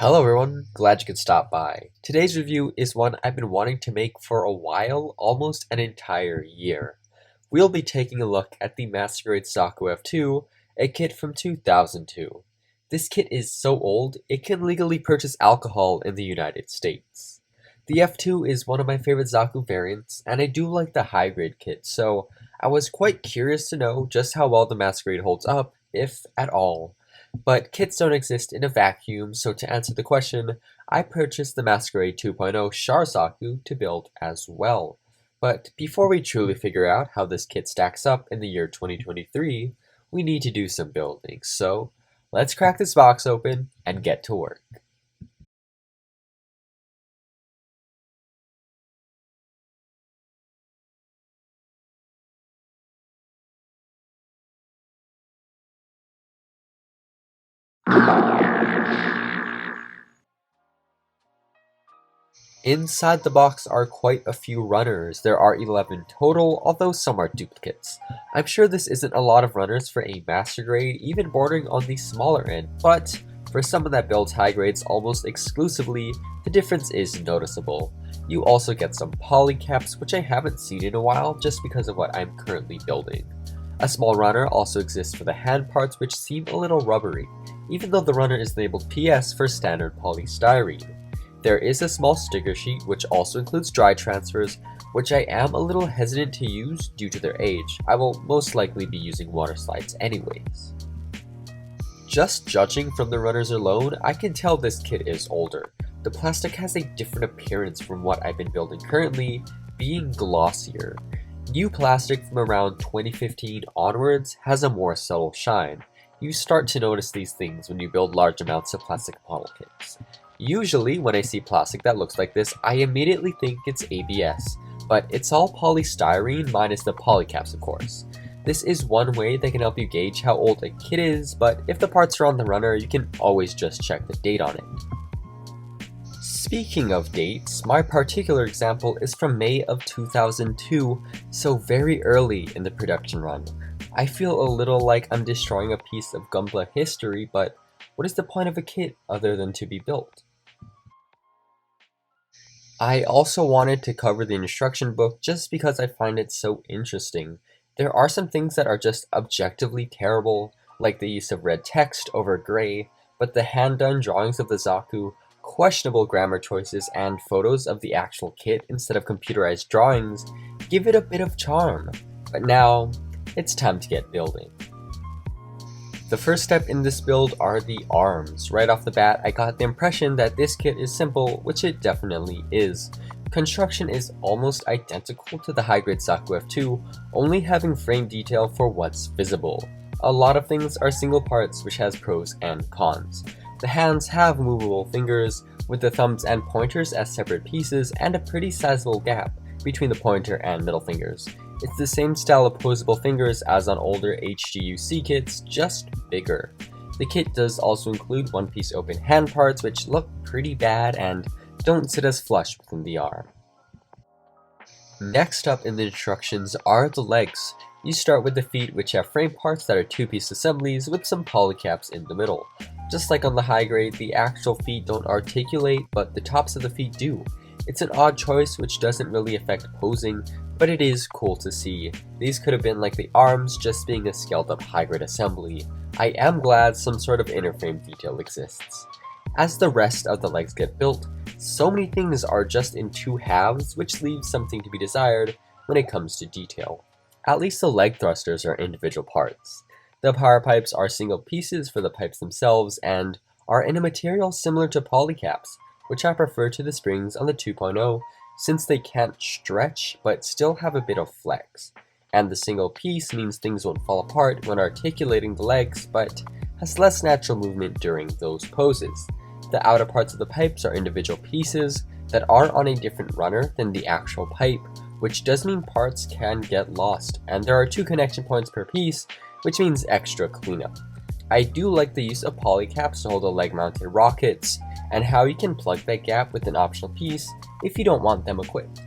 Hello everyone, glad you could stop by. Today's review is one I've been wanting to make for a while, almost an entire year. We'll be taking a look at the MG Zaku F2, a kit from 2002. This kit is so old, it can legally purchase alcohol in the United States. The F2 is one of my favorite Zaku variants, and I do like the high-grade kit, so I was quite curious to know just how well the Masquerade holds up, if at all. But kits don't exist in a vacuum, so to answer the question, I purchased the Masquerade 2.0 Char Zaku to build as well. But before we truly figure out how this kit stacks up in the year 2023, we need to do some building. So let's crack this box open and get to work. Inside the box are quite a few runners. There are 11 total, although some are duplicates. I'm sure this isn't a lot of runners for a master grade, even bordering on the smaller end, but for someone that builds high grades almost exclusively, the difference is noticeable. You also get some polycaps, which I haven't seen in a while just because of what I'm currently building. A small runner also exists for the hand parts, which seem a little rubbery, even though the runner is labeled PS for standard polystyrene. There is a small sticker sheet which also includes dry transfers, which I am a little hesitant to use due to their age. I will most likely be using water slides anyways. Just judging from the runners alone, I can tell this kit is older. The plastic has a different appearance from what I've been building currently, being glossier. New plastic from around 2015 onwards has a more subtle shine. You start to notice these things when you build large amounts of plastic model kits. Usually, when I see plastic that looks like this, I immediately think it's ABS, but it's all polystyrene minus the polycaps, of course. This is one way that can help you gauge how old a kit is, but if the parts are on the runner, you can always just check the date on it. Speaking of dates, my particular example is from May of 2002, so very early in the production run. I feel a little like I'm destroying a piece of Gunpla history, but what is the point of a kit other than to be built? I also wanted to cover the instruction book just because I find it so interesting. There are some things that are just objectively terrible, like the use of red text over gray, but the hand-done drawings of the Zaku, questionable grammar choices, and photos of the actual kit instead of computerized drawings give it a bit of charm. But now, it's time to get building. The first step in this build are the arms. Right off the bat, I got the impression that this kit is simple, which it definitely is. Construction is almost identical to the high-grade Zaku F2, only having frame detail for what's visible. A lot of things are single parts, which has pros and cons. The hands have movable fingers, with the thumbs and pointers as separate pieces and a pretty sizable gap between the pointer and middle fingers. It's the same style of opposable fingers as on older HGUC kits, just bigger. The kit does also include one-piece open hand parts, which look pretty bad and don't sit as flush within the arm. Next up in the instructions are the legs. You start with the feet, which have frame parts that are two-piece assemblies with some polycaps in the middle. Just like on the high grade, the actual feet don't articulate, but the tops of the feet do. It's an odd choice which doesn't really affect posing, but it is cool to see. These could have been like the arms, just being a scaled up high-grade assembly. I am glad some sort of inner frame detail exists. As the rest of the legs get built, so many things are just in two halves, which leaves something to be desired when it comes to detail. At least the leg thrusters are individual parts. The power pipes are single pieces for the pipes themselves and are in a material similar to polycaps, which I prefer to the springs on the 2.0 since they can't stretch but still have a bit of flex. And the single piece means things won't fall apart when articulating the legs, but has less natural movement during those poses. The outer parts of the pipes are individual pieces that are on a different runner than the actual pipe, which does mean parts can get lost, and there are 2 connection points per piece, which means extra cleanup. I do like the use of polycaps to hold the leg-mounted rockets, and how you can plug that gap with an optional piece if you don't want them equipped.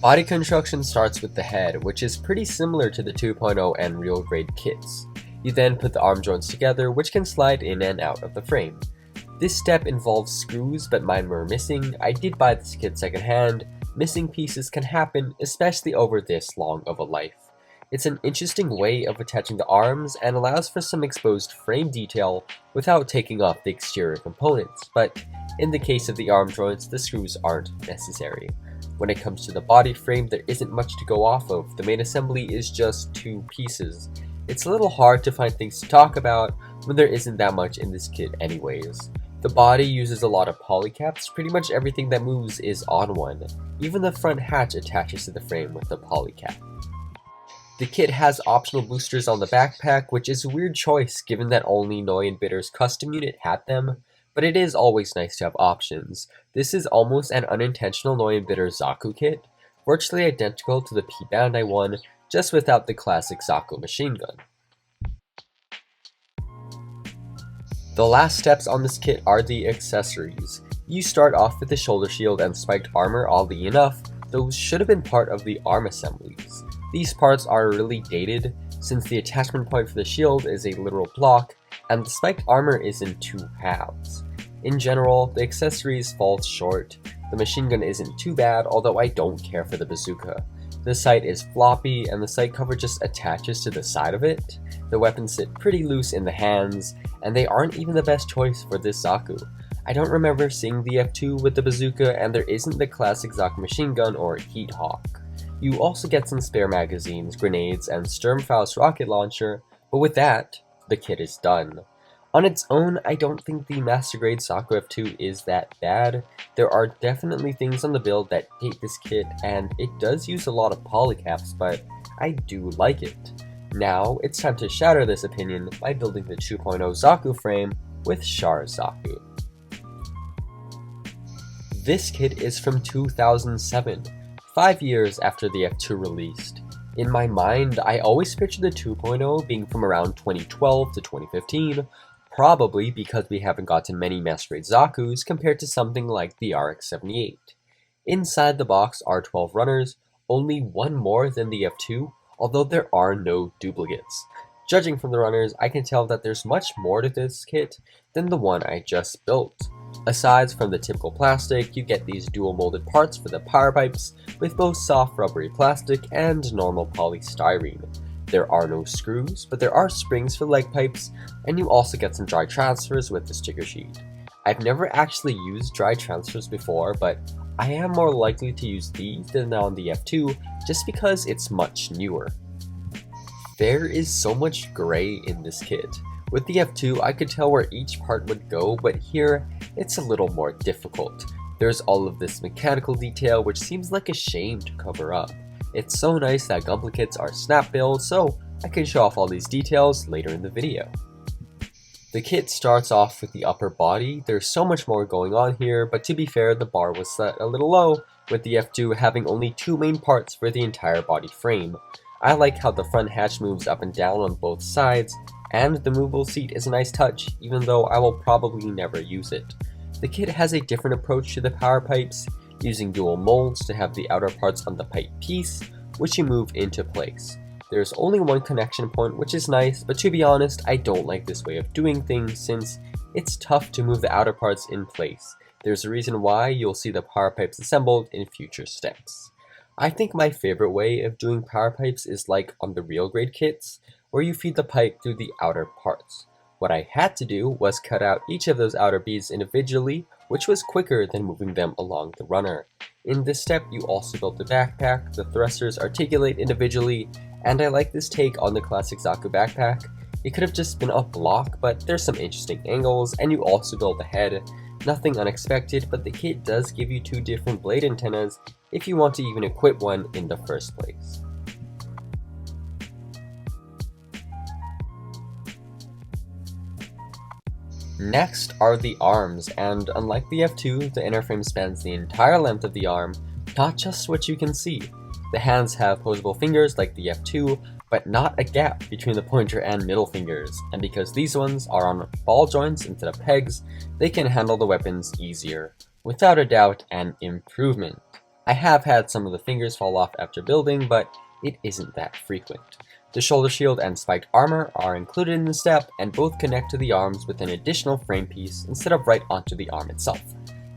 Body construction starts with the head, which is pretty similar to the 2.0 and real grade kits. You then put the arm joints together, which can slide in and out of the frame. This step involves screws, but mine were missing. I did buy this kit secondhand. Missing pieces can happen, especially over this long of a life. It's an interesting way of attaching the arms and allows for some exposed frame detail without taking off the exterior components, but in the case of the arm joints, the screws aren't necessary. When it comes to the body frame, there isn't much to go off of. The main assembly is just 2 pieces. It's a little hard to find things to talk about when there isn't that much in this kit anyways. The body uses a lot of polycaps. Pretty much everything that moves is on one. Even the front hatch attaches to the frame with a polycap. The kit has optional boosters on the backpack, which is a weird choice given that only Noi and Bitter's custom unit had them, but it is always nice to have options. This is almost an unintentional Noi and Bitter Zaku kit, virtually identical to the P-Band I won, just without the classic Zaku machine gun. The last steps on this kit are the accessories. You start off with the shoulder shield and spiked armor. Oddly enough, those should have been part of the arm assemblies. These parts are really dated, since the attachment point for the shield is a literal block, and the spiked armor is in 2 halves. In general, the accessories fall short. The machine gun isn't too bad, although I don't care for the bazooka. The sight is floppy, and the sight cover just attaches to the side of it. The weapons sit pretty loose in the hands, and they aren't even the best choice for this Zaku. I don't remember seeing the F2 with the bazooka, and there isn't the classic Zaku machine gun or Heat Hawk. You also get some spare magazines, grenades, and Sturmfaust rocket launcher, but with that, the kit is done. On its own, I don't think the Master Grade Zaku F2 is that bad. There are definitely things on the build that date this kit, and it does use a lot of polycaps, but I do like it. Now, it's time to shatter this opinion by building the 2.0 Zaku frame with Char Zaku. This kit is from 2007. 5 years after the F2 released. In my mind, I always pictured the 2.0 being from around 2012 to 2015, probably because we haven't gotten many Master Grade Zakus compared to something like the RX-78. Inside the box are 12 runners, only one more than the F2, although there are no duplicates. Judging from the runners, I can tell that there's much more to this kit than the one I just built. Aside from the typical plastic, you get these dual molded parts for the power pipes with both soft rubbery plastic and normal polystyrene. There are no screws, but there are springs for leg pipes, and you also get some dry transfers with the sticker sheet. I've never actually used dry transfers before, but I am more likely to use these than on the F2 just because it's much newer. There is so much gray in this kit. With the F2, I could tell where each part would go, but here, it's a little more difficult. There's all of this mechanical detail which seems like a shame to cover up. It's so nice that Gunpla kits are snap build, so I can show off all these details later in the video. The kit starts off with the upper body. There's so much more going on here, but to be fair, the bar was set a little low, with the F2 having only 2 main parts for the entire body frame. I like how the front hatch moves up and down on both sides, and the movable seat is a nice touch, even though I will probably never use it. The kit has a different approach to the power pipes, using dual molds to have the outer parts on the pipe piece, which you move into place. There's only one connection point, which is nice, but to be honest, I don't like this way of doing things since it's tough to move the outer parts in place. There's a reason why you'll see the power pipes assembled in future steps. I think my favorite way of doing power pipes is like on the real grade kits, where you feed the pipe through the outer parts. What I had to do was cut out each of those outer beads individually, which was quicker than moving them along the runner. In this step, you also build the backpack, the thrusters articulate individually, and I like this take on the classic Zaku backpack. It could have just been a block, but there's some interesting angles, and you also build the head. Nothing unexpected, but the kit does give you 2 different blade antennas if you want to even equip one in the first place. Next are the arms, and unlike the F2, the inner frame spans the entire length of the arm, not just what you can see. The hands have posable fingers like the F2, but not a gap between the pointer and middle fingers, and because these ones are on ball joints instead of pegs, they can handle the weapons easier. Without a doubt, an improvement. I have had some of the fingers fall off after building, but it isn't that frequent. The shoulder shield and spiked armor are included in the step, and both connect to the arms with an additional frame piece instead of right onto the arm itself.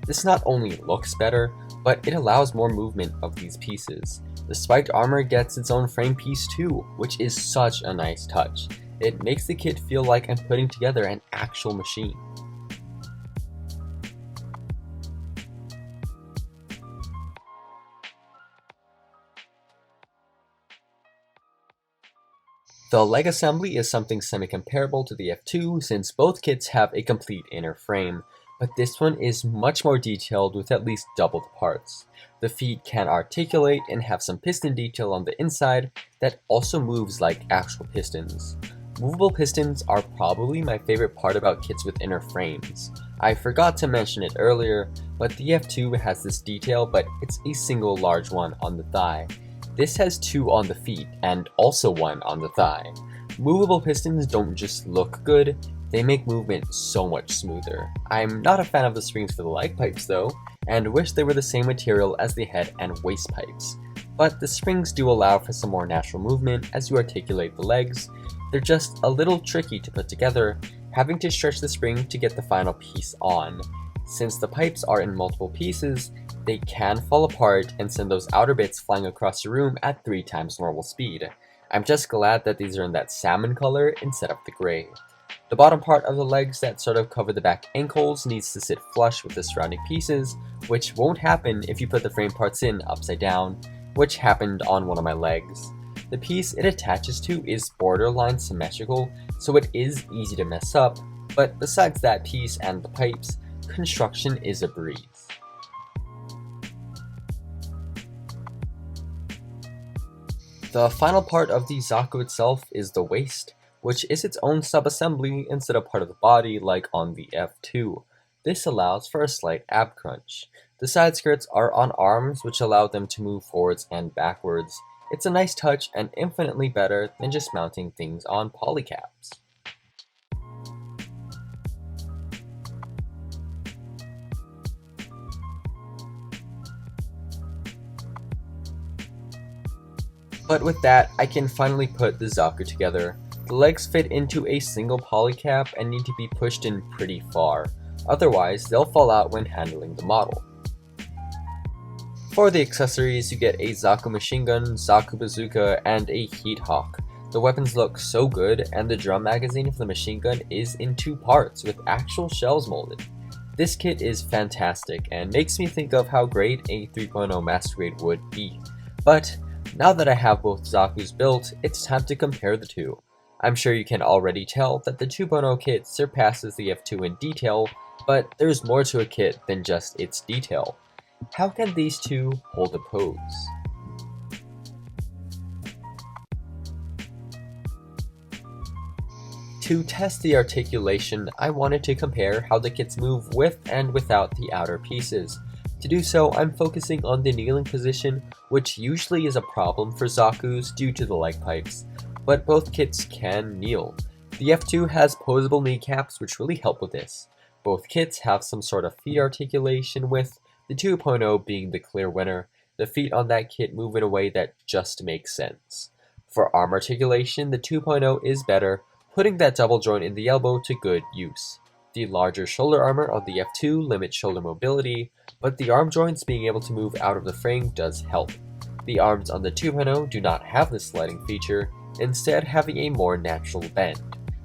This not only looks better, but it allows more movement of these pieces. The spiked armor gets its own frame piece too, which is such a nice touch. It makes the kit feel like I'm putting together an actual machine. The leg assembly is something semi-comparable to the F2 since both kits have a complete inner frame, but this one is much more detailed with at least double the parts. The feet can articulate and have some piston detail on the inside that also moves like actual pistons. Movable pistons are probably my favorite part about kits with inner frames. I forgot to mention it earlier, but the F2 has this detail, but it's a single large one on the thigh. This has two on the feet, and also one on the thigh. Movable pistons don't just look good, they make movement so much smoother. I'm not a fan of the springs for the leg pipes though, and wish they were the same material as the head and waist pipes. But the springs do allow for some more natural movement as you articulate the legs. They're just a little tricky to put together, having to stretch the spring to get the final piece on. Since the pipes are in multiple pieces, they can fall apart and send those outer bits flying across the room at 3 times normal speed. I'm just glad that these are in that salmon color instead of the gray. The bottom part of the legs that sort of cover the back ankles needs to sit flush with the surrounding pieces, which won't happen if you put the frame parts in upside down, which happened on one of my legs. The piece it attaches to is borderline symmetrical, so it is easy to mess up, but besides that piece and the pipes, construction is a breeze. The final part of the Zaku itself is the waist, which is its own sub-assembly instead of part of the body like on the F2. This allows for a slight ab crunch. The side skirts are on arms, which allow them to move forwards and backwards. It's a nice touch and infinitely better than just mounting things on polycaps. But with that, I can finally put the Zaku together. The legs fit into a single polycap and need to be pushed in pretty far, otherwise they'll fall out when handling the model. For the accessories, you get a Zaku machine gun, Zaku bazooka, and a heat hawk. The weapons look so good, and the drum magazine for the machine gun is in 2 parts with actual shells molded. This kit is fantastic and makes me think of how great a 3.0 Master Grade would be. But now that I have both Zakus built, it's time to compare the two. I'm sure you can already tell that the 2.0 kit surpasses the F2 in detail, but there's more to a kit than just its detail. How can these two hold a pose? To test the articulation, I wanted to compare how the kits move with and without the outer pieces. To do so, I'm focusing on the kneeling position, which usually is a problem for Zakus due to the leg pipes, but both kits can kneel. The F2 has posable kneecaps which really help with this. Both kits have some sort of feet articulation, with the 2.0 being the clear winner. The feet on that kit move in a way that just makes sense. For arm articulation, the 2.0 is better, putting that double joint in the elbow to good use. The larger shoulder armor on the F2 limits shoulder mobility, but the arm joints being able to move out of the frame does help. The arms on the 2.0 do not have this sliding feature, instead having a more natural bend.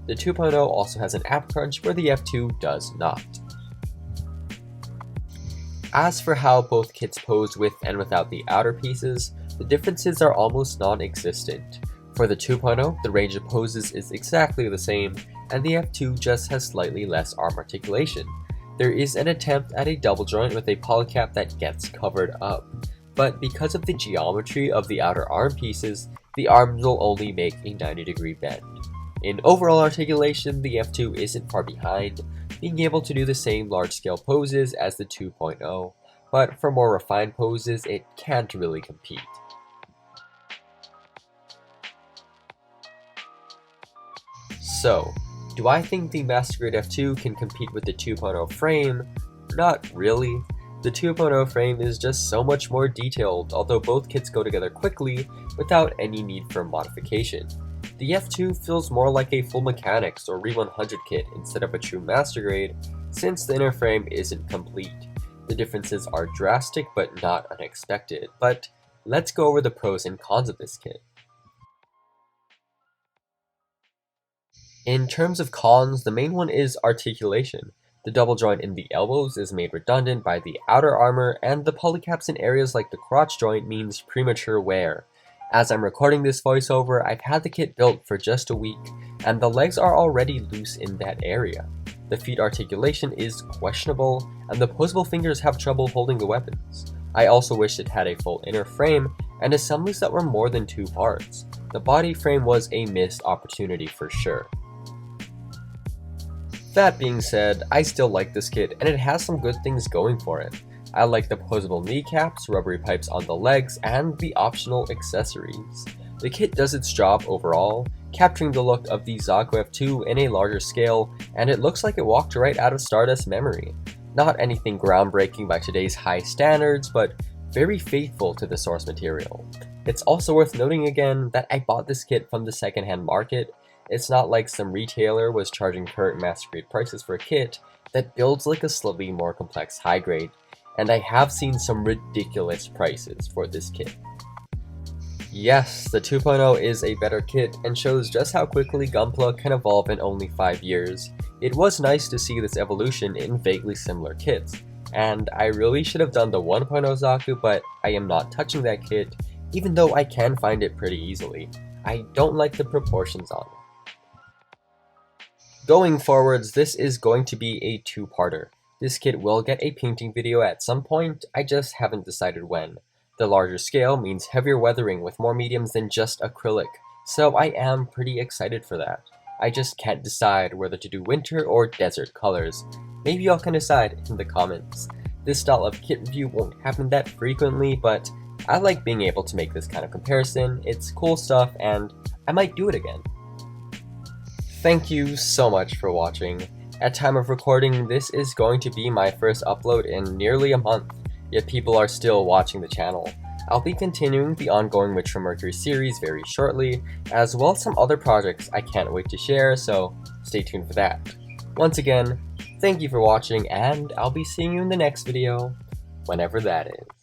The 2.0 also has an ab crunch where the F2 does not. As for how both kits pose with and without the outer pieces, the differences are almost non-existent. For the 2.0, the range of poses is exactly the same, and the F2 just has slightly less arm articulation. There is an attempt at a double joint with a polycap that gets covered up, but because of the geometry of the outer arm pieces, the arms will only make a 90-degree bend. In overall articulation, the F2 isn't far behind, being able to do the same large-scale poses as the 2.0, but for more refined poses, it can't really compete. So, do I think the Master Grade F2 can compete with the 2.0 frame? Not really. The 2.0 frame is just so much more detailed, although both kits go together quickly without any need for modification. The F2 feels more like a full mechanics or Re100 kit instead of a true master grade, since the inner frame isn't complete. The differences are drastic but not unexpected, but let's go over the pros and cons of this kit. In terms of cons, the main one is articulation. The double joint in the elbows is made redundant by the outer armor, and the polycaps in areas like the crotch joint means premature wear. As I'm recording this voiceover, I've had the kit built for just a week, and the legs are already loose in that area. The feet articulation is questionable, and the posable fingers have trouble holding the weapons. I also wish it had a full inner frame, and assemblies that were more than 2 parts. The body frame was a missed opportunity for sure. That being said, I still like this kit, and it has some good things going for it. I like the posable kneecaps, rubbery pipes on the legs, and the optional accessories. The kit does its job overall, capturing the look of the Zaku F2 in a larger scale, and it looks like it walked right out of Stardust memory. Not anything groundbreaking by today's high standards, but very faithful to the source material. It's also worth noting again that I bought this kit from the secondhand market. It's not like some retailer was charging current master grade prices for a kit that builds like a slightly more complex high grade, and I have seen some ridiculous prices for this kit. Yes, the 2.0 is a better kit and shows just how quickly Gunpla can evolve in only 5 years. It was nice to see this evolution in vaguely similar kits, and I really should have done the 1.0 Zaku, but I am not touching that kit, even though I can find it pretty easily. I don't like the proportions on it. Going forwards, this is going to be a 2-parter. This kit will get a painting video at some point, I just haven't decided when. The larger scale means heavier weathering with more mediums than just acrylic, so I am pretty excited for that. I just can't decide whether to do winter or desert colors. Maybe y'all can decide in the comments. This style of kit review won't happen that frequently, but I like being able to make this kind of comparison. It's cool stuff, and I might do it again. Thank you so much for watching. At time of recording, this is going to be my first upload in nearly a month, yet people are still watching the channel. I'll be continuing the ongoing Witch from Mercury series very shortly, as well as some other projects I can't wait to share, so stay tuned for that. Once again, thank you for watching, and I'll be seeing you in the next video, whenever that is.